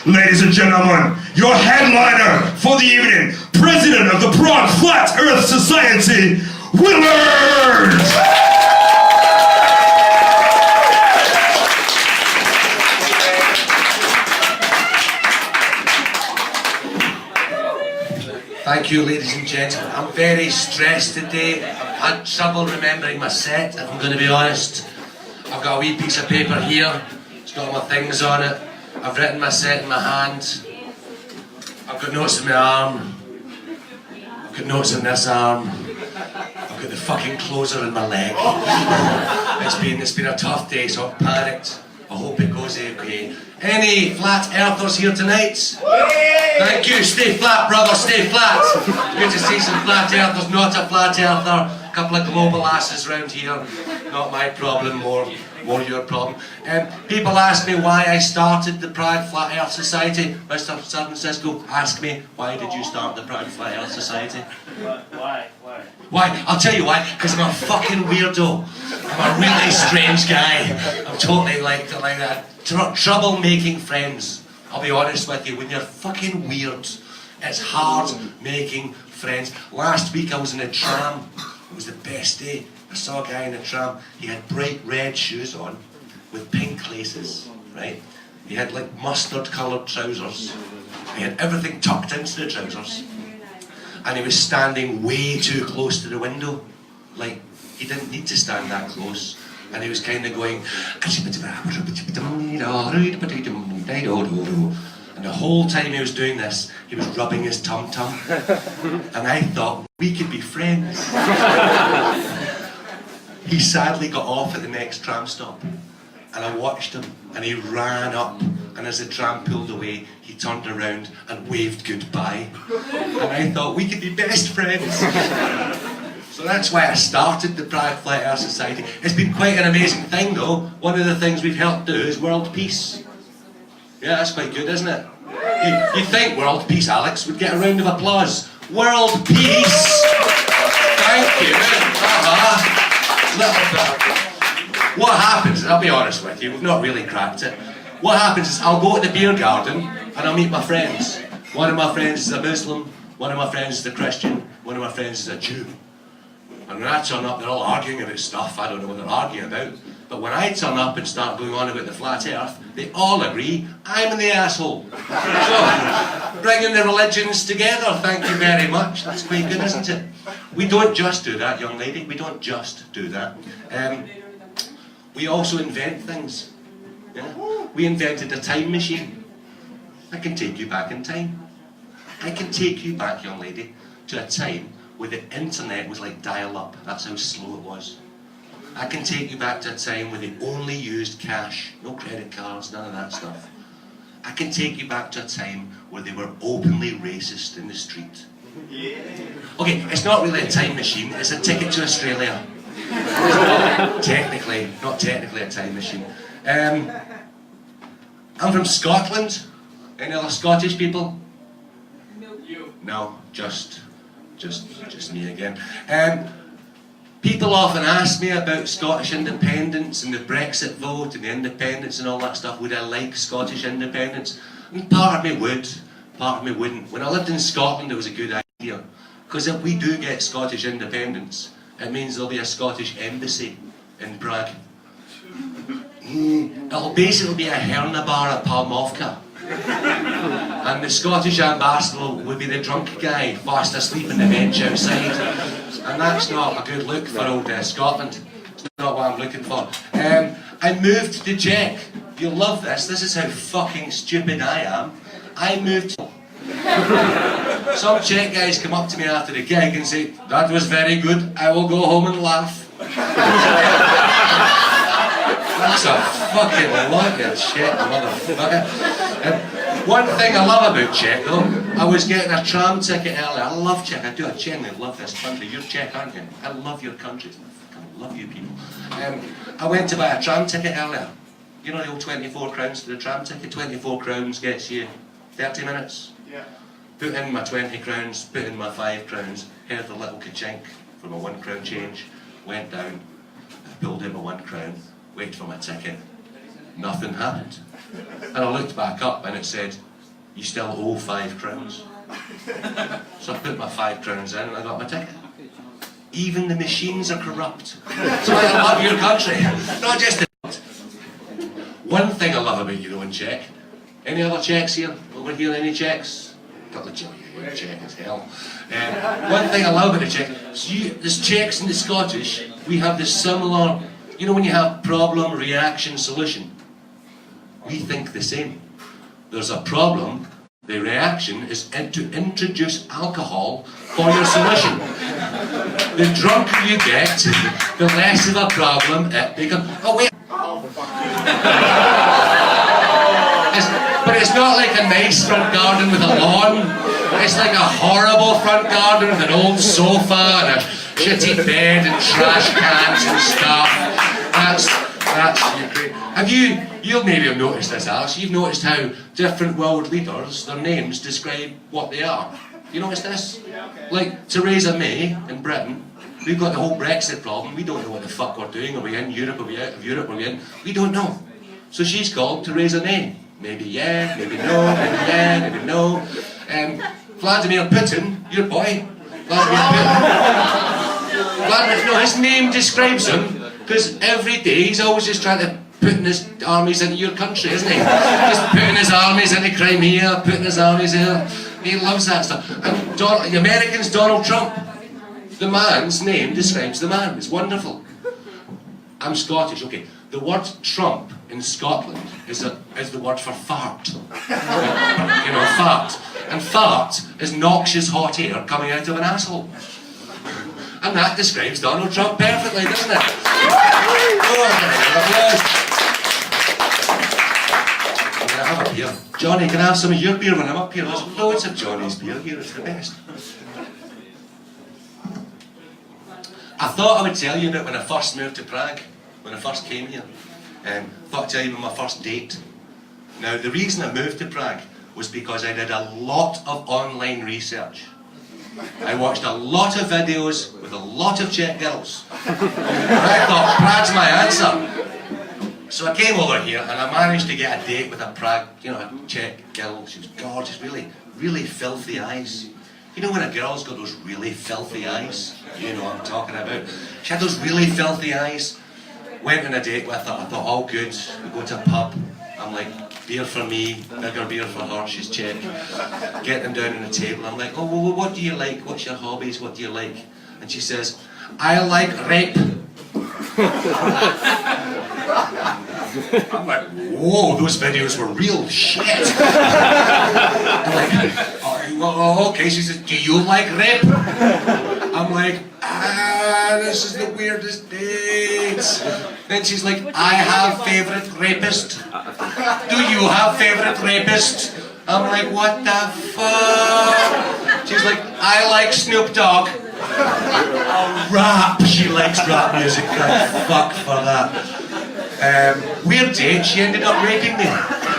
Ladies and gentlemen, your headliner for the evening, President of the Prague Flat Earth Society, Willard! Thank you, ladies and gentlemen. I'm very stressed today. I've had trouble remembering my set, if I'm going to be honest. I've got a wee piece of paper here. It's got all my things on it. I've written my set in my hand. I've got notes in my arm. I've got notes in this arm. I've got the fucking closer in my leg. It's been a tough day, so I'm panicked. I hope it goes okay. Any flat earthers here tonight? Thank you. Stay flat, brother. Stay flat. Good to see some flat earthers. Not a flat earther. A couple of global asses round here. Not my problem. More your problem. People ask me why I started the Prague Flat Earth Society. Mr. San Francisco, ask me, why did you start the Prague Flat Earth Society? Why? Why? I'll tell you why. Because I'm a fucking weirdo. I'm a really strange guy. I'm totally like that. Trouble making friends. I'll be honest with you, when you're fucking weird, it's hard making friends. Last week I was in a tram. It was the best day. I saw a guy in a tram. He had bright red shoes on with pink laces, right? He had like mustard coloured trousers. He had everything tucked into the trousers. And he was standing way too close to the window. Like, he didn't need to stand that close. And he was kind of going, and the whole time he was doing this, he was rubbing his tum-tum. And I thought, we could be friends. He sadly got off at the next tram stop. And I watched him, and he ran up, and as the tram pulled away, he turned around and waved goodbye. And I thought, we could be best friends. So that's why I started the Prague Flat Earth Society. It's been quite an amazing thing though. One of the things we've helped do is world peace. Yeah, that's quite good, isn't it? You'd think world peace, Alex, would get a round of applause. World peace! Thank you. What happens, and I'll be honest with you, we've not really cracked it. What happens is I'll go to the beer garden and I'll meet my friends. One of my friends is a Muslim, one of my friends is a Christian, one of my friends is a Jew. And when I turn up, they're all arguing about stuff. I don't know what they're arguing about. But when I turn up and start going on about the flat earth, they all agree I'm the asshole. So, bringing the religions together, thank you very much. That's quite good, isn't it? We don't just do that, young lady. We don't just do that. We also invent things. Yeah? We invented a time machine. I can take you back in time. I can take you back, young lady, to a time where the internet was like dial-up. That's how slow it was. I can take you back to a time where they only used cash, no credit cards, none of that stuff. I can take you back to a time where they were openly racist in the street. Okay, it's not really a time machine, it's a ticket to Australia. Not technically a time machine. I'm from Scotland. Any other Scottish people? No, just me again. People often ask me about Scottish independence and the Brexit vote and the independence and all that stuff. Would I like Scottish independence? And part of me would, part of me wouldn't. When I lived in Scotland, it was a good idea. Because if we do get Scottish independence, it means there'll be a Scottish embassy in Prague. It'll basically be a herna bar at Palmovka. And the Scottish ambassador would be the drunk guy, fast asleep in the bench outside. And that's not a good look for old Scotland. It's not what I'm looking for. I moved to Czech. You'll love this. This is how fucking stupid I am. I moved to... Some Czech guys come up to me after the gig and say, that was very good, I will go home and laugh. That's a fucking lot of shit, motherfucker. One thing I love about Czech though, I was getting a tram ticket earlier. I love Czech, I do. I genuinely love this country. You're Czech, aren't you? I love your country. I love you people. I went to buy a tram ticket earlier. You know the old 24 crowns for the tram ticket? 24 crowns gets you 30 minutes. Yeah. Put in my 20 crowns, put in my 5 crowns, heard the little ka-chink from a 1 crown change, went down, pulled in my 1 crown, waited for my ticket. Nothing happened. And I looked back up and it said you still owe £5. So I put my £5 in and I got my ticket. Even the machines are corrupt. So I love your country, not just the... One thing I love about you though in Czech, any other Czechs here? Over here, any Czechs? Got the Czech as hell. One thing I love about the Czech, so there's Czechs and the Scottish, we have this similar, you know when you have problem, reaction, solution? We think the same. There's a problem, the reaction is to introduce alcohol for your solution. The drunker you get, the less of a problem it becomes. Oh wait. But it's not like a nice front garden with a lawn. It's like a horrible front garden with an old sofa and a shitty bed and trash cans and stuff. That's Ukraine. You'll maybe have noticed this, Alice. You've noticed how different world leaders, their names describe what they are. You notice this? Like Theresa May in Britain, we've got the whole Brexit problem. We don't know what the fuck we're doing. Are we in Europe? Are we out of Europe? Are we in? We don't know. So she's called Theresa May. Maybe yeah, maybe no, maybe yeah, maybe no. Vladimir Putin, your boy. No, his name describes him because every day he's always just trying to putting his armies into your country, isn't he? Just putting his armies into Crimea, putting his armies here. He loves that stuff. And the Americans, Donald Trump. The man's name describes the man. It's wonderful. I'm Scottish, okay. The word Trump in Scotland is the word for fart. You know, fart. And fart is noxious hot air coming out of an asshole. And that describes Donald Trump perfectly, doesn't it? Can I have a beer? Johnny, can I have some of your beer when I'm up here? There's loads of Johnny's beer here, it's the best. I thought I would tell you about when I first moved to Prague, when I first came here. Thought I'd tell you about my first date. Now, the reason I moved to Prague was because I did a lot of online research. I watched a lot of videos with a lot of Czech girls. And I thought, Prague's my answer. So I came over here and I managed to get a date with a Prague, a Czech girl. She was gorgeous, really, really filthy eyes. You know when a girl's got those really filthy eyes? You know what I'm talking about. She had those really filthy eyes. Went on a date with her. I thought, all good. We go to a pub. I'm like, beer for me, bigger beer for her. She's Czech. Get them down on the table. I'm like, oh, well, what do you like? What's your hobbies? What do you like? And she says, I like rape. I'm like, whoa, those videos were real shit. I'm like, oh, okay. She says, do you like rape? I'm like, this is the weirdest date. Then she's like, I have favourite rapist. Do you have favourite rapist? I'm like, what the fuck? She's like, I like Snoop Dogg. Rap. She likes rap music. Fuck for that. Weird date. She ended up raping me.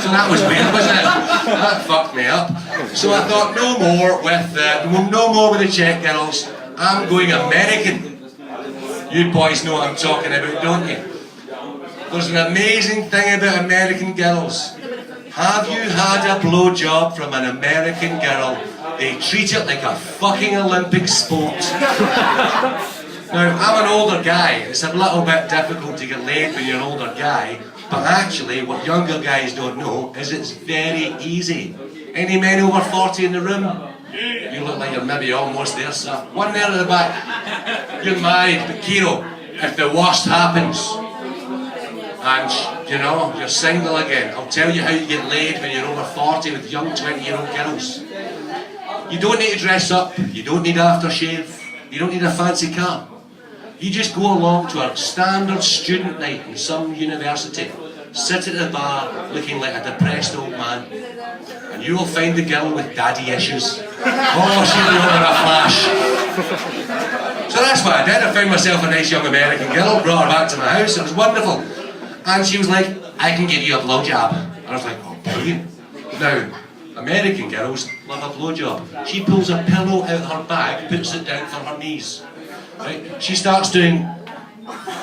So that was weird, wasn't it? That fucked me up. So I thought, no more with the Czech girls. I'm going American. You boys know what I'm talking about, don't you? There's an amazing thing about American girls. Have you had a blowjob from an American girl? They treat it like a fucking Olympic sport. Now, I'm an older guy. It's a little bit difficult to get laid when you're an older guy. But actually, what younger guys don't know is it's very easy. Any men over 40 in the room? You look like you're maybe almost there, sir. One there at the back. You're married, but Kiro, if the worst happens, and you're single again, I'll tell you how you get laid when you're over 40 with young 20-year-old girls. You don't need to dress up, you don't need aftershave, you don't need a fancy car. You just go along to a standard student night in some university, sit at the bar looking like a depressed old man, and you will find the girl with daddy issues. Oh, she'll be over a flash. So that's what I did. I found myself a nice young American girl, brought her back to my house. It was wonderful. And she was like, I can give you a blowjob. And I was like, oh, brilliant. Now, American girls love a blowjob. She pulls a pillow out of her bag, puts it down for her knees. Right? She starts doing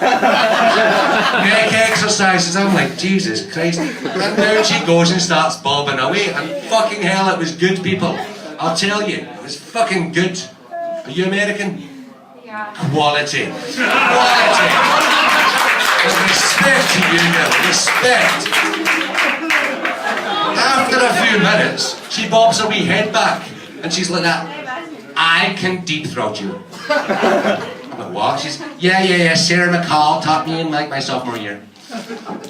Neck exercises. I'm like, Jesus Christ. And down she goes and starts bobbing away. And fucking hell, it was good, people. I'll tell you, it was fucking good. Are you American? Yeah. Quality. Quality. With respect to you now. Respect. After a few minutes, she bobs her wee head back. And she's like that. I can deep throat you. I'm like, what? She's, yeah. Sarah McCall taught me in like my sophomore year.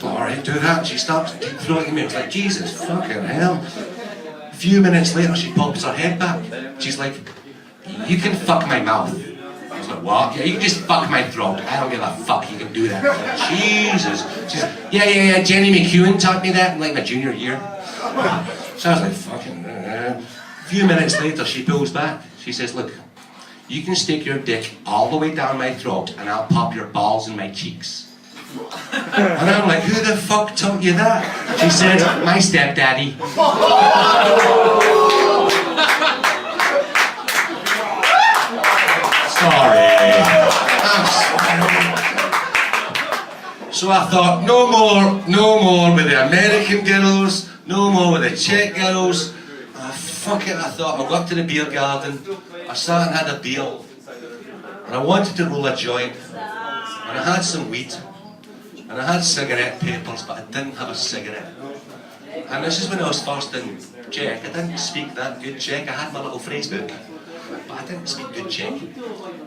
Alright, do that. She starts deep throating me. It's like, Jesus fucking hell. A few minutes later, she pops her head back. She's like, you can fuck my mouth. I was like, what? Yeah, you can just fuck my throat. I don't give a fuck, you can do that. Jesus. She's like, yeah. Jenny McEwen taught me that in like my junior year. So I was like, fucking. A few minutes later, she pulls back. She says, look, you can stick your dick all the way down my throat and I'll pop your balls in my cheeks. And I'm like, who the fuck taught you that? She said, my stepdaddy. Sorry. I'm sorry. So I thought, no more with the American girls, no more with the Czech girls. Fuck it, I thought. I'll go up to the beer garden. I sat and had a beer. And I wanted to roll a joint. And I had some weed. And I had cigarette papers, but I didn't have a cigarette. And this is when I was first in Czech. I didn't speak that good Czech. I had my little phrase book, but I didn't speak good Czech.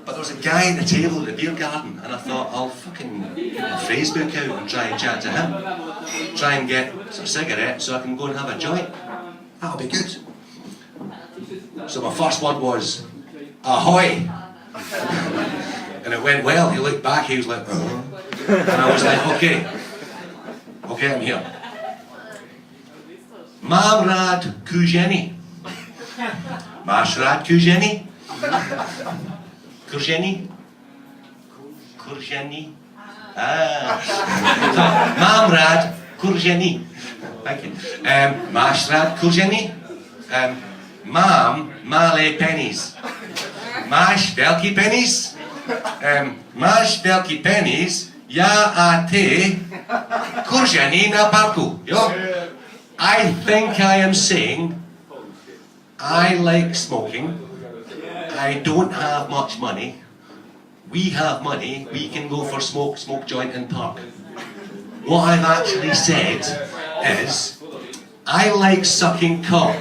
But there was a guy at the table at the beer garden, and I thought, I'll fucking get my phrase book out and try and chat to him. Try and get a cigarette so I can go and have a joint. That'll be good. So my first word was, ahoy! And it went well. He looked back, he was like, And I was like, okay, I'm here. Mam rád kuženy. Máš rád kuženy? Kuženy? Kuženy? Mám rád kuženy. Thank you. Máš rád kuženy? Mám malé penis. Máš velký penis? Máš velký penis? Já a ty kuženy na parku. Jo? I think I am saying I like smoking. I don't have much money. We have money. We can go for smoke joint in park. What I've actually said is I like sucking cock.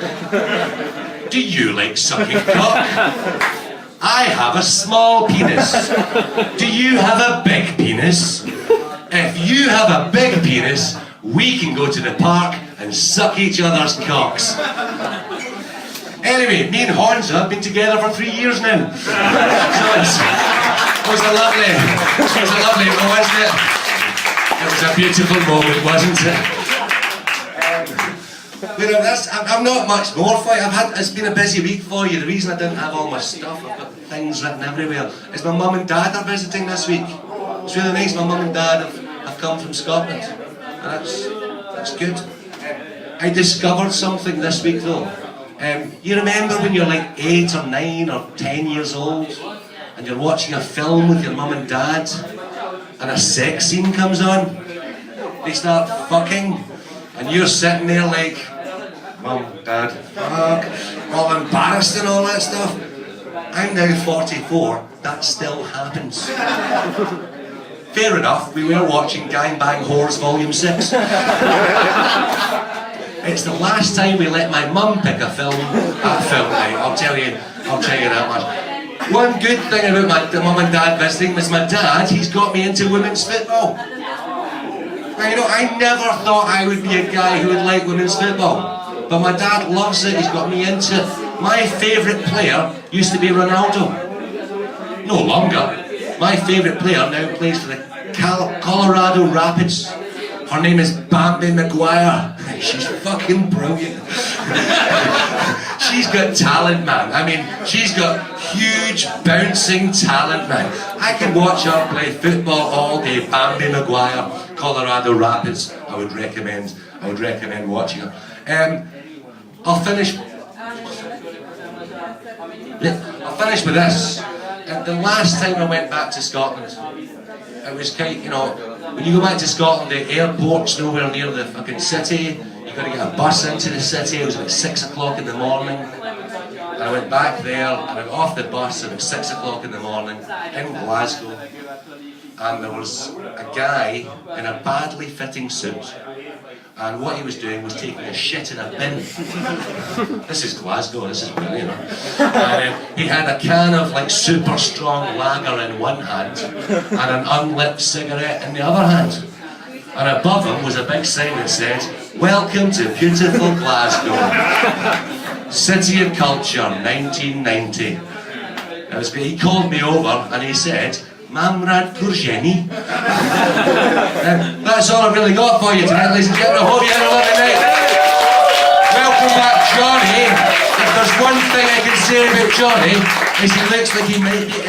Do you like sucking cock? I have a small penis. Do you have a big penis? If you have a big penis, we can go to the park and suck each other's cocks. Anyway, me and Hornza have been together for 3 years now. So it was a lovely moment, wasn't it? It was a beautiful moment, wasn't it? You know, I'm not much more for you. It's been a busy week for you. The reason I didn't have all my stuff, I've got things written everywhere, is my mum and dad are visiting this week. It's really nice. My mum and dad have come from Scotland. And that's good. I discovered something this week though. You remember when you're like 8 or 9 or 10 years old and you're watching a film with your mum and dad and a sex scene comes on? They start fucking and you're sitting there like, Mum, Dad, fuck, all embarrassed and all that stuff. I'm now 44, that still happens. Fair enough, we were watching Gang Bang Whores Volume 6. It's the last time we let my mum pick a film at film night, I'll tell you that much. One good thing about my mum and dad visiting was my dad, he's got me into women's football. Now, you know, I never thought I would be a guy who would like women's football. But my dad loves it, he's got me into it. My favourite player used to be Ronaldo. No longer. My favourite player now plays for the Colorado Rapids. Her name is Bambi Maguire. She's fucking brilliant. She's got talent, man. I mean, she's got huge, bouncing talent, man. I could watch her play football all day. Bambi Maguire, Colorado Rapids. I would recommend watching her. I'll finish with this. The last time I went back to Scotland, it was kind, you know, when you go back to Scotland, the airport's nowhere near the fucking city. You've got to get a bus into the city. It was about 6 o'clock in the morning. And I went back there, and I got off the bus about 6 o'clock in the morning in Glasgow. And there was a guy in a badly fitting suit. And what he was doing was taking a shit in a bin. This is Glasgow, this is brilliant. And he had a can of like super strong lager in one hand and an unlit cigarette in the other hand. And above him was a big sign that said, "Welcome to beautiful Glasgow. City of Culture, 1990. He called me over and he said, Mamrad Kurjeni. That's all I've really got for you tonight, ladies and gentlemen. I hope you had a lovely night. Welcome back, Johnny. If there's one thing I can say about Johnny, is he looks like he might be